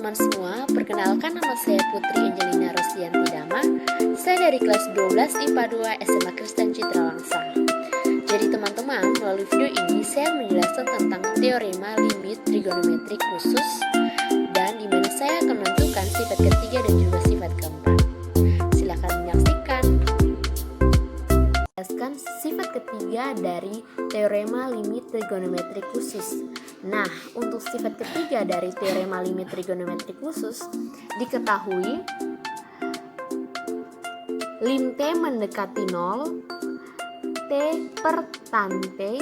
teman-teman semua, perkenalkan nama saya Putri Angelina Rosdianti Dama. Saya dari kelas 12 IPA 2 SMA Kristen Citra Langsa. Jadi teman-teman, melalui video ini saya menjelaskan tentang teorema limit trigonometrik khusus dan di mana saya akan menentukan sifat ketiga dan juga sifat keempat. Silakan menyaksikan. Jelaskan sifat ketiga dari teorema limit trigonometrik khusus. Nah, untuk sifat ketiga dari teorema limit trigonometrik khusus diketahui lim T mendekati 0, T per tan T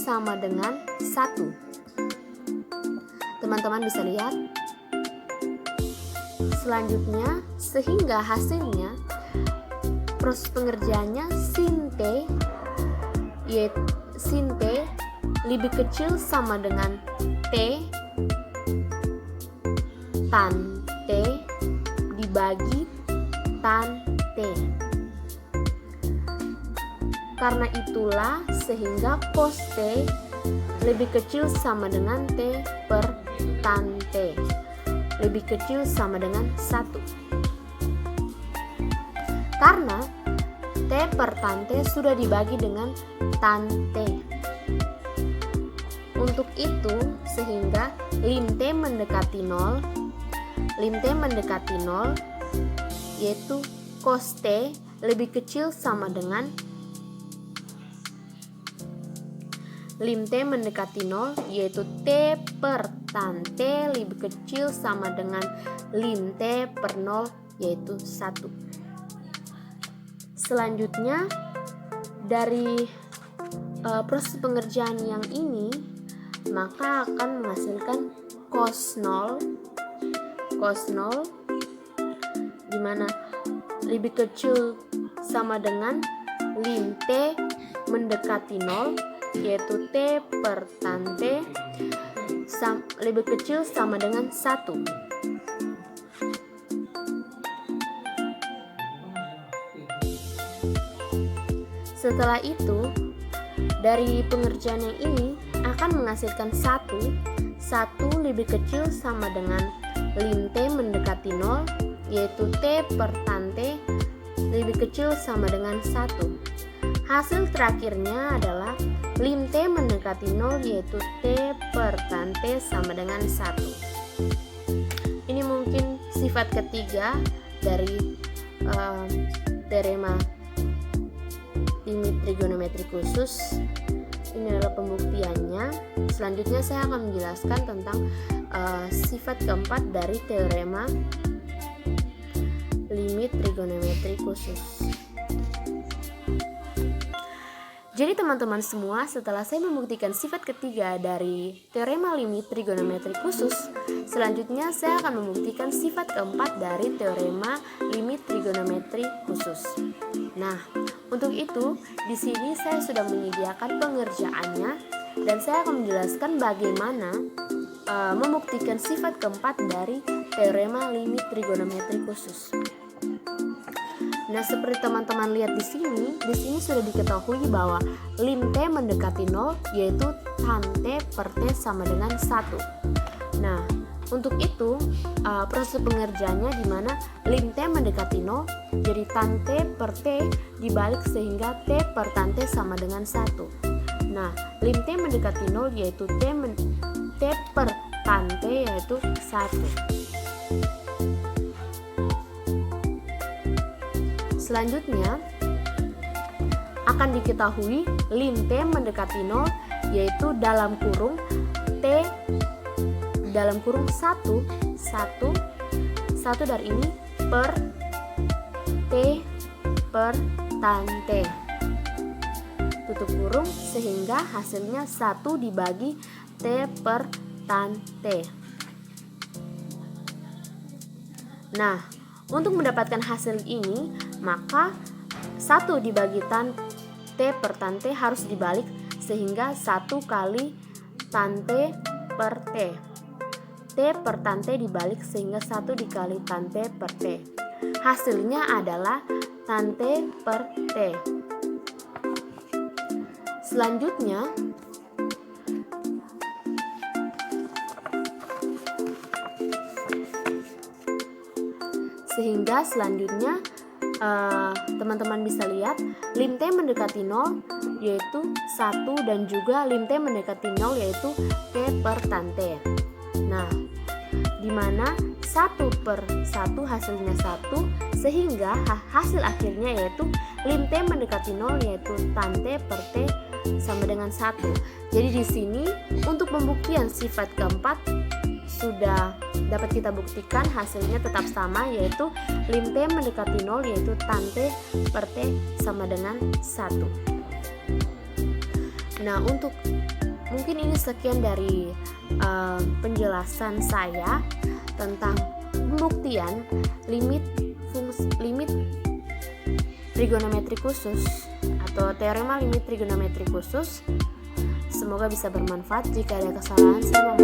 sama dengan 1. Teman-teman bisa lihat. Selanjutnya, sehingga hasilnya proses pengerjaannya sin T, yaitu sin T lebih kecil sama dengan T tan T dibagi tan T. Karena itulah sehingga cos T lebih kecil sama dengan T per tan T lebih kecil sama dengan 1. Karena T per tan T sudah dibagi dengan tan T. Untuk itu, sehingga lim T mendekati 0, yaitu cos T lebih kecil sama dengan lim T mendekati 0, yaitu T per tan T lebih kecil sama dengan lim T per 0, yaitu 1. Selanjutnya, dari proses pengerjaan yang ini, maka akan menghasilkan cos 0 di mana lebih kecil sama dengan lim T mendekati 0, yaitu T per tan T lebih kecil sama dengan 1. Setelah itu, dari pengerjaan yang ini akan menghasilkan 1 lebih kecil sama dengan lim T mendekati 0, yaitu T per tan T lebih kecil sama dengan 1. Hasil terakhirnya adalah lim T mendekati 0, yaitu T per tan T sama dengan 1. Ini mungkin sifat ketiga dari teorema limit trigonometrik khusus. Ini adalah pembuktiannya. Selanjutnya saya akan menjelaskan tentang sifat keempat dari teorema limit trigonometrik khusus. Jadi teman-teman semua, setelah saya membuktikan sifat ketiga dari teorema limit trigonometrik khusus, selanjutnya saya akan membuktikan sifat keempat dari teorema limit trigonometrik khusus. Nah, untuk itu di sini saya sudah menyediakan pengerjaannya dan saya akan menjelaskan bagaimana membuktikan sifat keempat dari teorema limit trigonometrik khusus. Nah, seperti teman-teman lihat di sini sudah diketahui bahwa lim T mendekati 0, yaitu tan T per T sama dengan 1. Nah, untuk itu proses pengerjaannya di mana lim T mendekati 0, jadi tan T per T dibalik sehingga T per tan T sama dengan 1. Nah, lim T mendekati 0, yaitu T per tan T yaitu 1. Selanjutnya akan diketahui lim T mendekati 0, yaitu dalam kurung T dalam kurung 1 dari ini per T per tan T tutup kurung sehingga hasilnya 1 dibagi T per tan T. Nah, untuk mendapatkan hasil ini, maka 1 dibagi tan T per tan T harus dibalik sehingga 1 kali tan T per T. T per tan T dibalik sehingga 1 dikali tan T per T. Hasilnya adalah tan T per T. Selanjutnya, Sehingga selanjutnya teman-teman bisa lihat lim T mendekati 0 yaitu 1 dan juga lim T mendekati 0 yaitu T per tan T. Nah, dimana 1/1 hasilnya 1 sehingga hasil akhirnya yaitu lim T mendekati 0 yaitu tan T per T sama dengan 1. Jadi di sini untuk pembuktian sifat keempat sudah dapat kita buktikan hasilnya tetap sama yaitu lim T mendekati 0 yaitu tan T per T sama dengan 1. Nah, untuk mungkin ini sekian dari penjelasan saya tentang pembuktian limit trigonometri khusus atau teorema limit trigonometri khusus. Semoga bisa bermanfaat. Jika ada kesalahan saya